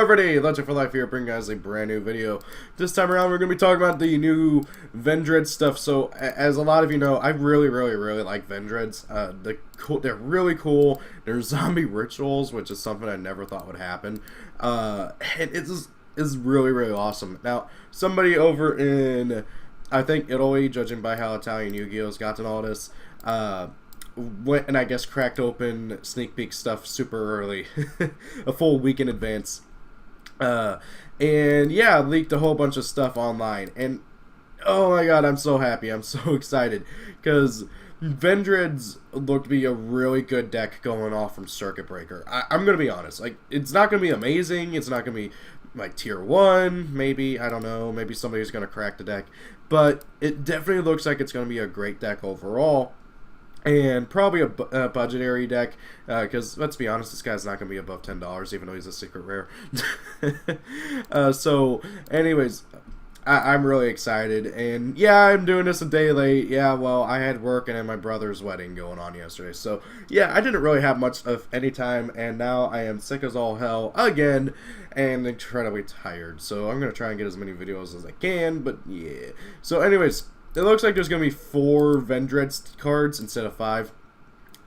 everybody, Legend for Life here, bringing you guys a brand new video. This time around, we're going to be talking about the new Vendread stuff. So, as a lot of you know, I really like Vendreads. They're really cool. They're zombie rituals, which is something I never thought would happen. And it's really awesome. Now, somebody over in, I think, Italy, judging by how Italian Yu-Gi-Oh's gotten all this, went and I guess cracked open sneak peek stuff super early, a full week in advance, and yeah, leaked a whole bunch of stuff online, and oh my god, I'm so happy, I'm so excited, because Vendreads look to be a really good deck going off from Circuit Breaker. I'm gonna be honest, like, it's not gonna be amazing, it's not gonna be like tier 1, maybe, I don't know, maybe somebody's gonna crack the deck, but it definitely looks like it's gonna be a great deck overall. And probably a budgetary deck, because let's be honest, this guy's not going to be above $10, even though he's a secret rare. So, anyways, I'm really excited, and yeah, I'm doing this a day late. Yeah, well, I had work and then my brother's wedding going on yesterday, so yeah, I didn't really have much of any time, and now I am sick as all hell again, and incredibly tired, so I'm going to try and get as many videos as I can, but yeah. So anyways, it looks like there's going to be 4 Vendread cards instead of 5.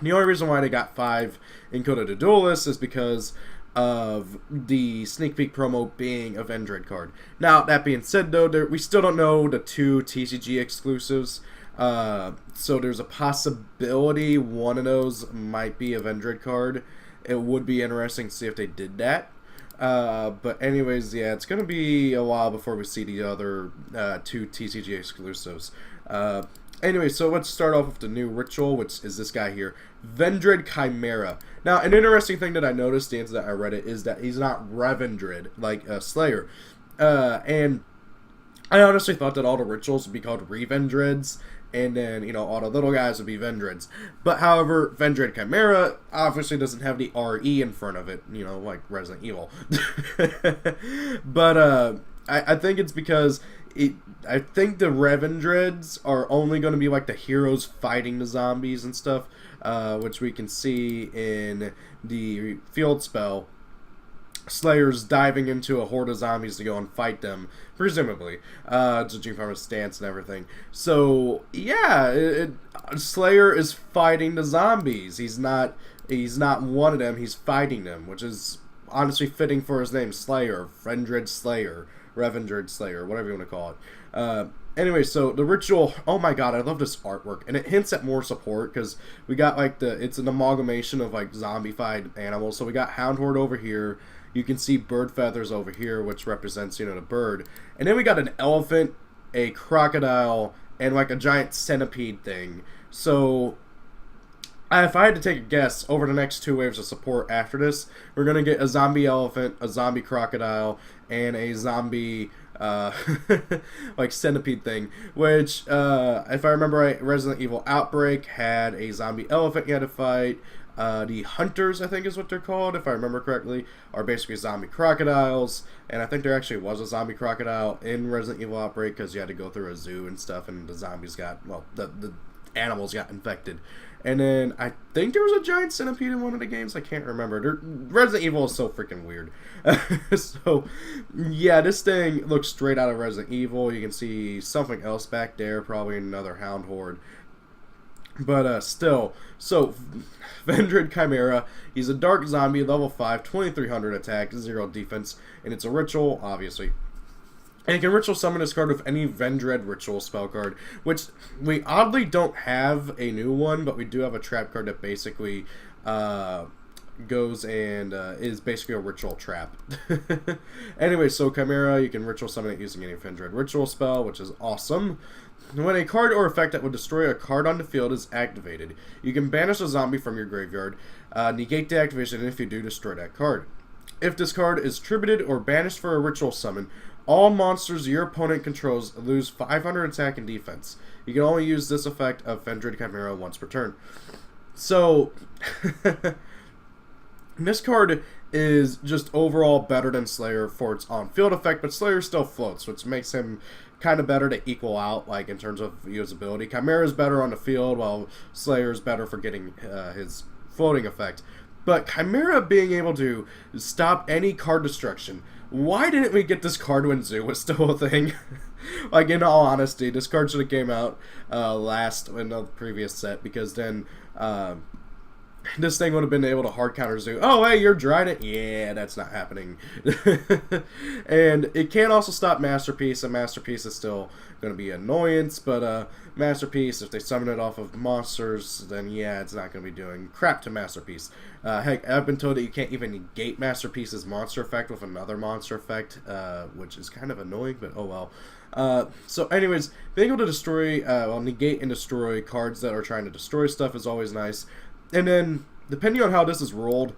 The only reason why they got 5 encoded to Duelist is because of the sneak peek promo being a Vendread card. Now, that being said, though, we still don't know the 2 TCG exclusives. So there's a possibility one of those might be a Vendread card. It would be interesting to see if they did that. But anyways, yeah, it's going to be a while before we see the other 2 TCG exclusives. Anyway, so let's start off with the new ritual, which is this guy here, Vendread Chimera. Now, an interesting thing that I noticed, the answer that I read it, is that he's not Revendread, like Slayer. And I honestly thought that all the rituals would be called Revendreads, and then, you know, all the little guys would be Vendreads. But, however, Vendread Chimera obviously doesn't have the RE in front of it, you know, like Resident Evil. But, I think it's because I think the Revendreads are only going to be like the heroes fighting the zombies and stuff, which we can see in the field spell. Slayers diving into a horde of zombies to go and fight them, presumably, judging from his stance and everything. So yeah, Slayer is fighting the zombies. He's not one of them. He's fighting them, which is honestly fitting for his name, Slayer, Vendread Slayer, Revendread Slayer, whatever you want to call it. Anyway, so the ritual, oh my god, I love this artwork, and it hints at more support, because we got like it's an amalgamation of like zombified animals. So we got Hound Horde over here. You can see bird feathers over here, which represents, you know, the bird. And then we got an elephant, a crocodile, and like a giant centipede thing. So, if I had to take a guess, over the next 2 waves of support after this, we're going to get a zombie elephant, a zombie crocodile, and a zombie, like centipede thing. Which, if I remember right, Resident Evil Outbreak had a zombie elephant you had to fight. The Hunters, I think is what they're called, if I remember correctly, are basically zombie crocodiles, and I think there actually was a zombie crocodile in Resident Evil Outbreak, because you had to go through a zoo and stuff, and the zombies got, well, the animals got infected. And then, I think there was a giant centipede in one of the games, I can't remember. Resident Evil is so freaking weird. So, yeah, this thing looks straight out of Resident Evil. You can see something else back there, probably another Hound Horde. But still, so Vendread Chimera, he's a dark zombie, level 5, 2300 attack, 0 defense, and it's a ritual, obviously. And you can ritual summon this card with any Vendread ritual spell card, which we oddly don't have a new one, but we do have a trap card that basically goes and is basically a ritual trap. Anyway, so Chimera, you can ritual summon it using any Vendread ritual spell, which is awesome. When a card or effect that would destroy a card on the field is activated, you can banish a zombie from your graveyard, negate the activation if you do destroy that card. If this card is tributed or banished for a ritual summon, all monsters your opponent controls lose 500 attack and defense. You can only use this effect of Vendread Chimera once per turn. So, this card is just overall better than Slayer for its on-field effect, but Slayer still floats, which makes him kind of better to equal out, like, in terms of usability. Chimera is better on the field, while Slayer is better for getting his floating effect. But Chimera being able to stop any card destruction. Why didn't we get this card when Zoo was still a thing? Like, in all honesty, this card should have came out last in the previous set, because then this thing would have been able to hard counter Zoo. Oh, hey, you're Trident. Yeah, that's not happening. And it can also stop Masterpiece, and Masterpiece is still going to be an annoyance, but Masterpiece, if they summon it off of monsters, then yeah, it's not going to be doing crap to Masterpiece. Heck, I've been told that you can't even negate Masterpiece's monster effect with another monster effect, which is kind of annoying, but oh well. So anyways, being able to destroy, negate and destroy cards that are trying to destroy stuff is always nice. And then, depending on how this is rolled,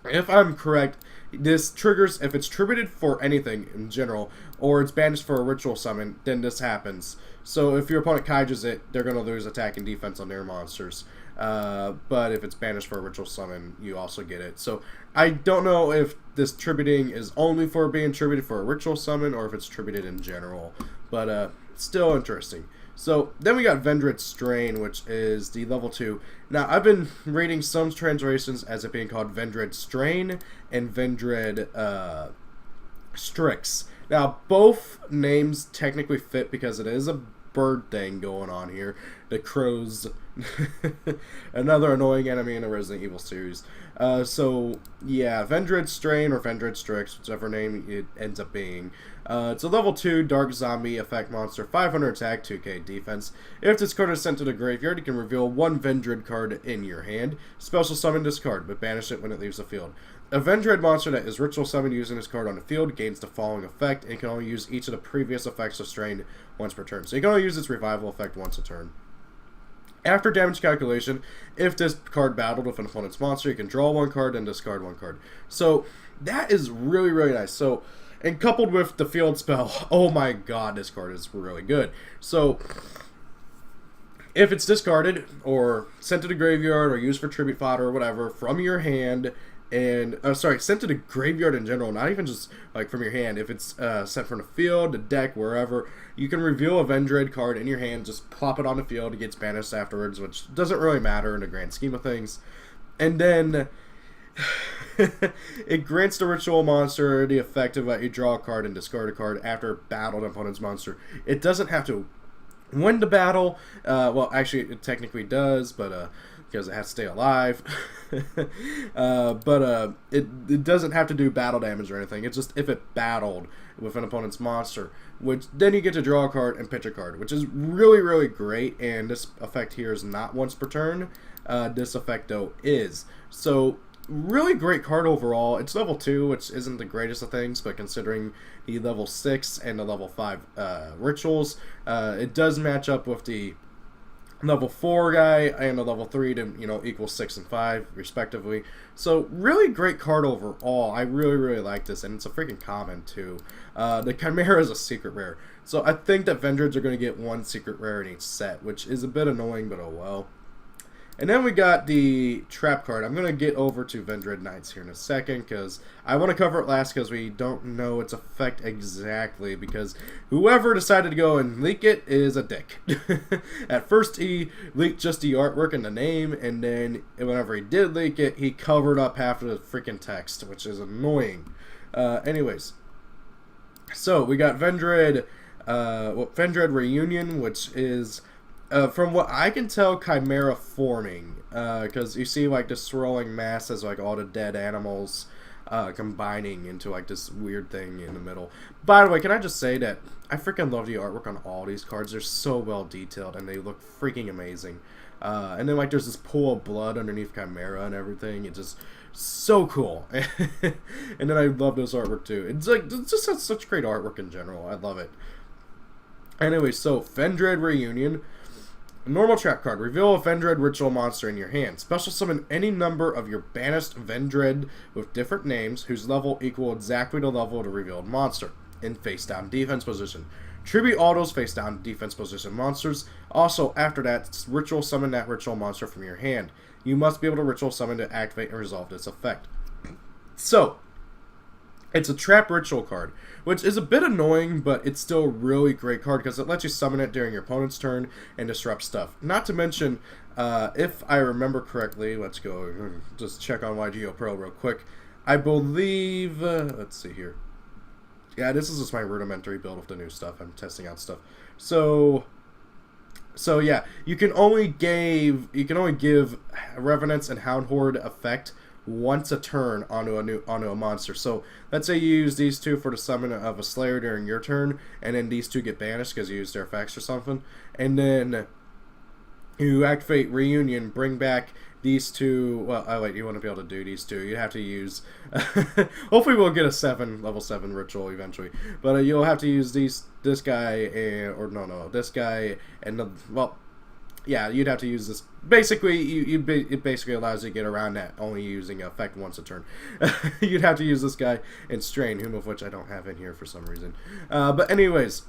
if I'm correct, this triggers, if it's tributed for anything in general, or it's banished for a ritual summon, then this happens. So if your opponent kaiju's it, they're going to lose attack and defense on their monsters. But if it's banished for a ritual summon, you also get it. So I don't know if this tributing is only for being tributed for a ritual summon, or if it's tributed in general. But still interesting. So then we got Vendread Strain, which is the level 2. Now, I've been reading some translations as it being called Vendread Strain and Vendread Strix. Now, both names technically fit because it is a bird thing going on here. The crows, another annoying enemy in the Resident Evil series. So, yeah, Vendread Strain or Vendread Strix, whichever name it ends up being. It's a level 2 Dark Zombie effect monster, 500 attack, 2k defense. If this card is sent to the graveyard, you can reveal one Vendread card in your hand. Special summon this card, but banish it when it leaves the field. A Vendread monster that is ritual summoned using this card on the field gains the following effect, and can only use each of the previous effects of Strain once per turn. So you can only use its revival effect once a turn. After damage calculation, if this card battled with an opponent's monster, you can draw one card and discard one card. So that is really, really nice. So, and coupled with the field spell, oh my god, this card is really good. So, if it's discarded, or sent to the graveyard, or used for tribute fodder, or whatever, from your hand, and, sent to the graveyard in general, not even just, like, from your hand. If it's sent from the field, the deck, wherever, you can reveal a Vendread card in your hand, just plop it on the field, it gets banished afterwards, which doesn't really matter in the grand scheme of things. And then, it grants the ritual monster the effect of you draw a card and discard a card after battle an opponent's monster. It doesn't have to win the battle. Well, actually, it technically does, but because it has to stay alive. But it doesn't have to do battle damage or anything. It's just if it battled with an opponent's monster, which then you get to draw a card and pitch a card, which is really, really great. And this effect here is not once per turn. This effect, though, is. So, really great card overall. It's level 2, which isn't the greatest of things, but considering the level 6 and the level 5 rituals, it does match up with the level 4 guy and the level 3 to, equal 6 and 5, respectively. So, really great card overall. I really, really like this, and it's a freaking common, too. The Chimera is a secret rare. So, I think that Vendreads are going to get one secret rare in each set, which is a bit annoying, but oh well. And then we got the trap card. I'm going to get over to Vendread Nights here in a second, because I want to cover it last because we don't know its effect exactly, because whoever decided to go and leak it is a dick. At first he leaked just the artwork and the name, and then whenever he did leak it, he covered up half of the freaking text, which is annoying. Anyways, so we got Vendread Reunion, which is... from what I can tell, Chimera forming, because you see like this swirling mass as like all the dead animals combining into like this weird thing in the middle. By the way, can I just say that I freaking love the artwork on all these cards. They're so well detailed and they look freaking amazing. And then like there's this pool of blood underneath Chimera and everything. It's just so cool. And then I love this artwork too. It's just has such great artwork in general. I love it. Anyway, so Vendread Reunion. Normal trap card. Reveal a Vendread ritual monster in your hand. Special summon any number of your banished Vendread with different names whose level equal exactly the level of the revealed monster in face down defense position. Tribute all those face down defense position monsters. Also, after that, ritual summon that ritual monster from your hand. You must be able to ritual summon to activate and resolve this effect. So, It's a trap ritual card, which is a bit annoying, but it's still a really great card because it lets you summon it during your opponent's turn and disrupt stuff. Not to mention, if I remember correctly, let's go just check on YgoPro real quick. I believe, let's see here. Yeah, this is just my rudimentary build of the new stuff. I'm testing out stuff. So yeah, you can only give Revenants and Hound Horde effect once a turn onto a monster. So let's say you use these two for the summon of a Slayer during your turn, and then these two get banished because you used their effects or something, and then you activate Reunion, bring back these two. Well, oh wait, you want to be able to do these two. You have to use. Hopefully, we'll get a level 7 ritual eventually. But you'll have to use this guy and this guy and yeah, you'd have to use this. Basically, it basically allows you to get around that only using effect once a turn. You'd have to use this guy and Strain, whom of which I don't have in here for some reason. But anyways.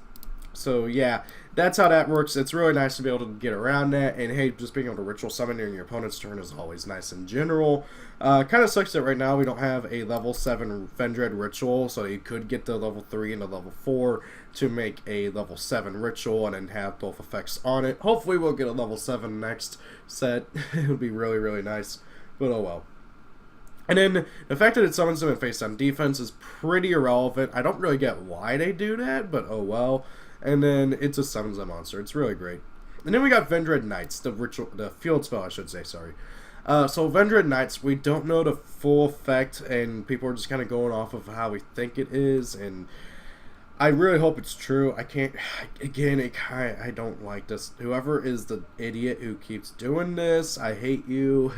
So yeah, that's how that works. It's really nice to be able to get around that, and hey, just being able to ritual summon during your opponent's turn is always nice in general. Kind of sucks that right now we don't have a level 7 Vendread ritual, so you could get the level 3 and the level 4 to make a level 7 ritual and then have both effects on it. Hopefully we'll get a level 7 next set. It would be really, really nice, but oh well. And then the fact that it summons them in face on defense is pretty irrelevant. I don't really get why they do that, but oh well. And then it just summons a monster. It's really great. And then we got Vendread Nights, the field spell, I should say, sorry. So Vendread Nights, we don't know the full effect, and people are just kind of going off of how we think it is, and I really hope it's true. I can't, again, I don't like this. Whoever is the idiot who keeps doing this, I hate you.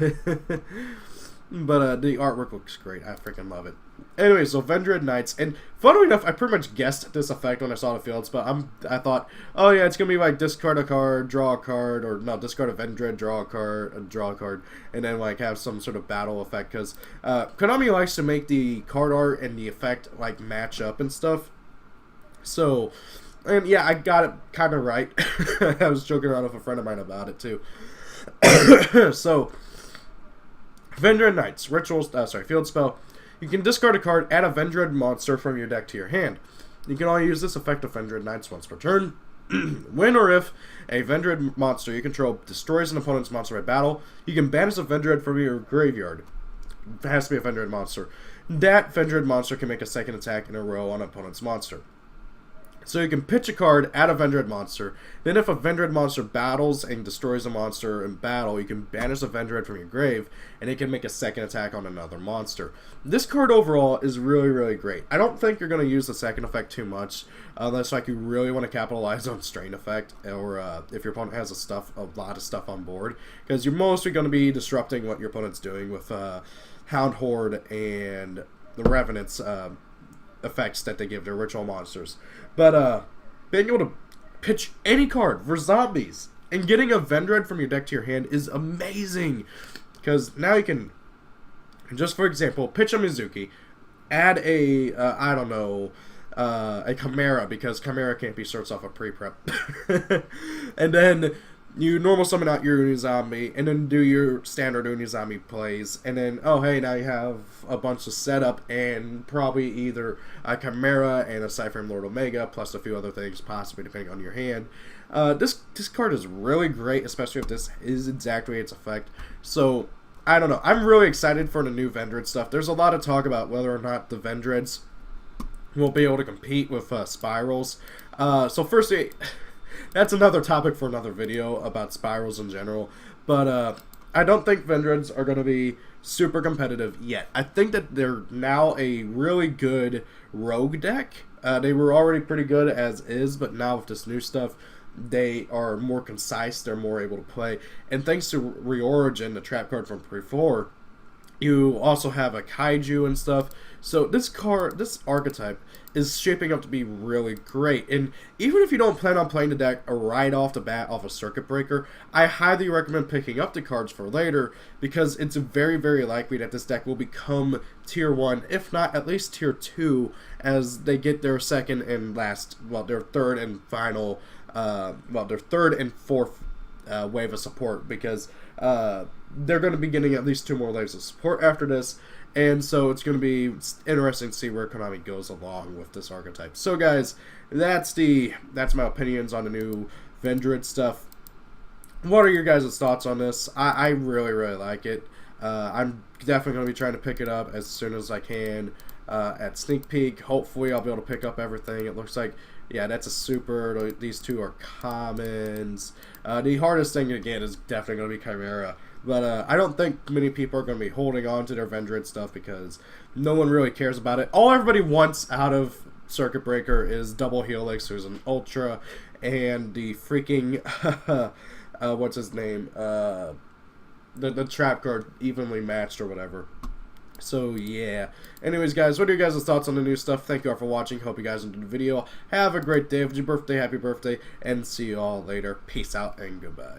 But the artwork looks great. I freaking love it. Anyway, so Vendread Nights, and funnily enough, I pretty much guessed this effect when I saw the fields, but I thought, oh yeah, it's gonna be like discard a card, draw a card, or no, discard a Vendread, draw a card, and then like have some sort of battle effect, because Konami likes to make the card art and the effect like match up and stuff. So, and yeah, I got it kind of right. I was joking around with a friend of mine about it too. So. Vendread Nights, field spell. You can discard a card, add a Vendread monster from your deck to your hand. You can only use this effect of Vendread Nights once per turn. When or if a Vendread monster you control destroys an opponent's monster by battle, you can banish a Vendread from your graveyard. It has to be a Vendread monster. That Vendread monster can make a second attack in a row on an opponent's monster. So you can pitch a card, add a Vendread monster, then if a Vendread monster battles and destroys a monster in battle, you can banish a Vendread from your grave, and it can make a second attack on another monster. This card overall is really, really great. I don't think you're going to use the second effect too much, unless like you really want to capitalize on Strain effect, or if your opponent has a lot of stuff on board, because you're mostly going to be disrupting what your opponent's doing with Hound Horde and the Revenants effects that they give their ritual monsters. But being able to pitch any card for zombies and getting a Vendread from your deck to your hand is amazing, because now you can, just for example, pitch a Mizuki, add a a Chimera, because Chimera can't be searched off a pre-prep, and then you normal summon out your Unizombie, and then do your standard Unizombie plays, and then, oh hey, now you have a bunch of setup, and probably either a Chimera and a Cypher Lord Omega, plus a few other things, possibly, depending on your hand. This card is really great, especially if this is exactly its effect. So, I don't know. I'm really excited for the new Vendread stuff. There's a lot of talk about whether or not the Vendreads will be able to compete with Spirals. So firstly, that's another topic for another video about Spirals in general. But I don't think Vendreads are going to be super competitive yet. I think that they're now a really good rogue deck. They were already pretty good as is, but now with this new stuff, they are more concise, they're more able to play. And thanks to Reorigin, the trap card from Pre-4, you also have a Kaiju and stuff. So this archetype is shaping up to be really great. And even if you don't plan on playing the deck right off the bat off a Circuit Breaker, I highly recommend picking up the cards for later, because it's very, very likely that this deck will become Tier 1, if not at least Tier 2, as they get their second and last, well, their third and final, their third and fourth wave of support, because they're going to be getting at least 2 more waves of support after this, And so it's going to be interesting to see where Konami goes along with this archetype. So guys, that's my opinions on the new Vendread stuff. What are your guys' thoughts on this? I really, really like it. I'm definitely going to be trying to pick it up as soon as I can at Sneak Peek. Hopefully I'll be able to pick up everything. It looks like, yeah, that's a super. These two are commons. The hardest thing to get is definitely going to be Chimera. But I don't think many people are going to be holding on to their Vendread stuff because no one really cares about it. All everybody wants out of Circuit Breaker is Double Helix. There's an Ultra and the freaking what's his name? The trap card evenly matched or whatever. So yeah. Anyways, guys, what are your guys' thoughts on the new stuff? Thank you all for watching. Hope you guys enjoyed the video. Have a great day. If it's your birthday, happy birthday, and see you all later. Peace out and goodbye.